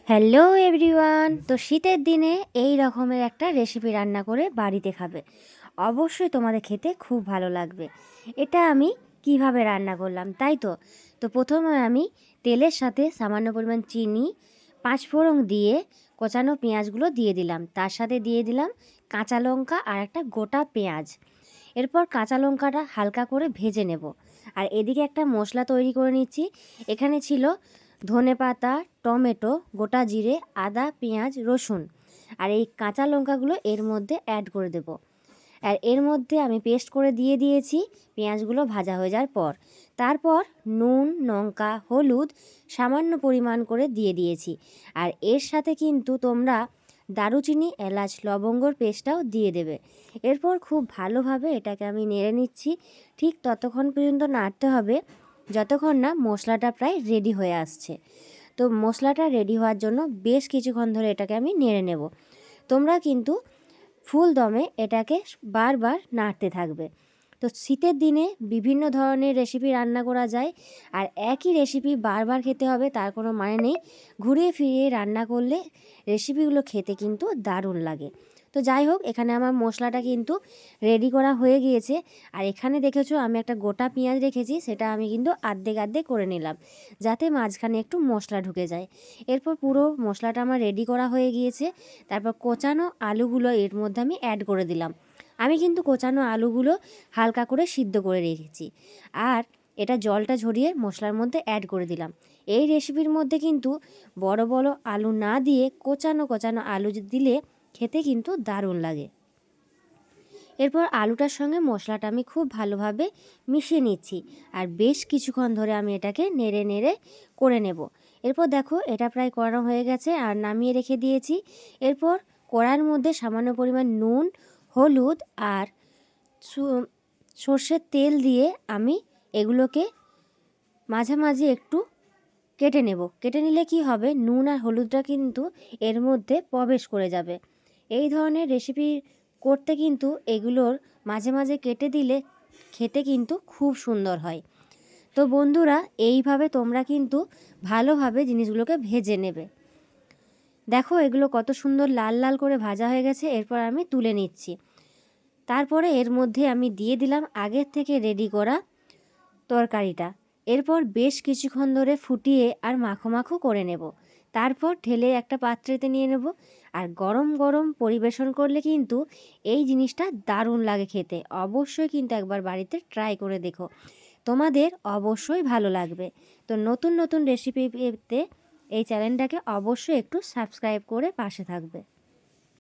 Hello everyone, তো শীতের দিনে এই রকমের একটা রেসিপি রান্না করে বাড়িতে খাবে। অবশ্যই তোমাদের খেতে খুব ভালো লাগবে। এটা আমি কিভাবে রান্না করলাম তাই তো। তো প্রথমে আমি তেলের সাথে সামান্য পরিমাণ চিনি, পাঁচফোড়ন দিয়ে কোচানো পেঁয়াজগুলো দিয়ে দিলাম। তার সাথে দিয়ে দিলাম কাঁচা লঙ্কা আর একটা গোটা পেঁয়াজ। এরপর কাঁচা লঙ্কাটা হালকা করে ভেজে নেব। আর এদিকে একটা মশলা তৈরি করে নিচ্ছি। এখানে ছিল ধনেপাতা, টমেটো, গোটা জিরে, আদা, পেঁয়াজ, রসুন। আর এই কাঁচা লঙ্কাগুলো এর মধ্যে অ্যাড করে দেব। আর এর মধ্যে আমি পেস্ট করে দিয়ে দিয়েছি পেঁয়াজগুলো ভাজা হয়ে যাওয়ার পর। তারপর নুন, লঙ্কা, হলুদ সামান্য পরিমাণ করে দিয়ে দিয়েছি। আর এর সাথে কিন্তু তোমরা দারুচিনি, এলাচ, লবঙ্গর পেস্টটাও দিয়ে দেবে। এরপর খুব ভালোভাবে এটাকে আমি নেড়ে নিচ্ছি। ঠিক ততক্ষণ পর্যন্ত নাড়তে হবে যতক্ষণ না মশলাটা প্রায় রেডি হয়ে আসছে। তো মশলাটা রেডি হওয়ার জন্য বেশ কিছুক্ষণ ধরে এটাকে আমি নেড়ে নেব। তোমরা কিন্তু ফুল দমে এটাকে বারবার নাড়তে থাকবে। তো শীতের দিনে বিভিন্ন ধরনের রেসিপি রান্না করা যায়, আর একই রেসিপি বারবার খেতে হবে তার কোনো মানে নেই। ঘুরিয়ে ফিরিয়ে রান্না করলে রেসিপিগুলো খেতে কিন্তু দারুণ লাগে। তো যাই হোক, এখানে আমার মশলাটা কিন্তু রেডি করা হয়ে গিয়েছে। আর এখানে দেখেছো আমি একটা গোটা পেঁয়াজ রেখেছি, সেটা আমি কিন্তু আর্ধেক করে নিলাম যাতে মাঝখানে একটু মশলা ঢুকে যায়। এরপর পুরো মশলাটা আমার রেডি করা হয়ে গিয়েছে। তারপর কোচানো আলুগুলো এর মধ্যে আমি অ্যাড করে দিলাম। আমি কিন্তু কোচানো আলুগুলো হালকা করে সিদ্ধ করে রেখেছি। আর এটা জলটা ঝরিয়ে মশলার মধ্যে অ্যাড করে দিলাম। এই রেসিপির মধ্যে কিন্তু বড় বড় আলু না দিয়ে কোচানো আলু দিলে খেতে কিন্তু দারুণ লাগে। এরপর আলুটার সঙ্গে মশলাটা আমি খুব ভালোভাবে মিশিয়ে নিচ্ছি। আর বেশ কিছুক্ষণ ধরে আমি এটাকে নেড়ে নেড়ে করে নেব। এরপর দেখো এটা প্রায় করানো হয়ে গেছে আর নামিয়ে রেখে দিয়েছি। এরপর কড়ার মধ্যে সামান্য পরিমাণ নুন, হলুদ আর সর্ষের তেল দিয়ে আমি এগুলোকে মাঝামাঝি একটু কেটে নেব। কেটে নিলে কি হবে, নুন আর হলুদটা কিন্তু এর মধ্যে প্রবেশ করে যাবে। এই ধরনের রেসিপি করতে কিন্তু এগুলোর মাঝে মাঝে কেটে দিলে খেতে কিন্তু খুব সুন্দর হয়। তো বন্ধুরা, এইভাবে তোমরা কিন্তু ভালোভাবে জিনিসগুলোকে ভেজে নেবে। দেখো এগুলো কত সুন্দর লাল লাল করে ভাজা হয়ে গেছে। এরপর আমি তুলে নিচ্ছি। তারপরে এর মধ্যে আমি দিয়ে দিলাম আগের থেকে রেডি করা তরকারিটা। এরপর বেশ কিছুক্ষণ ধরে ফুটিয়ে আর মাখো মাখো করে নেব। তারপর ঢেলে একটা পাত্রেতে নিয়ে নেব। আর গরম গরম পরিবেশন করলে কিন্তু এই জিনিসটা দারুণ লাগে খেতে। অবশ্যই কিন্তু একবার বাড়িতে ট্রাই করে দেখো, তোমাদের অবশ্যই ভালো লাগবে। তো নতুন নতুন রেসিপি পেতে এই চ্যানেলটাকে অবশ্যই একটু সাবস্ক্রাইব করে পাশে থাকবে।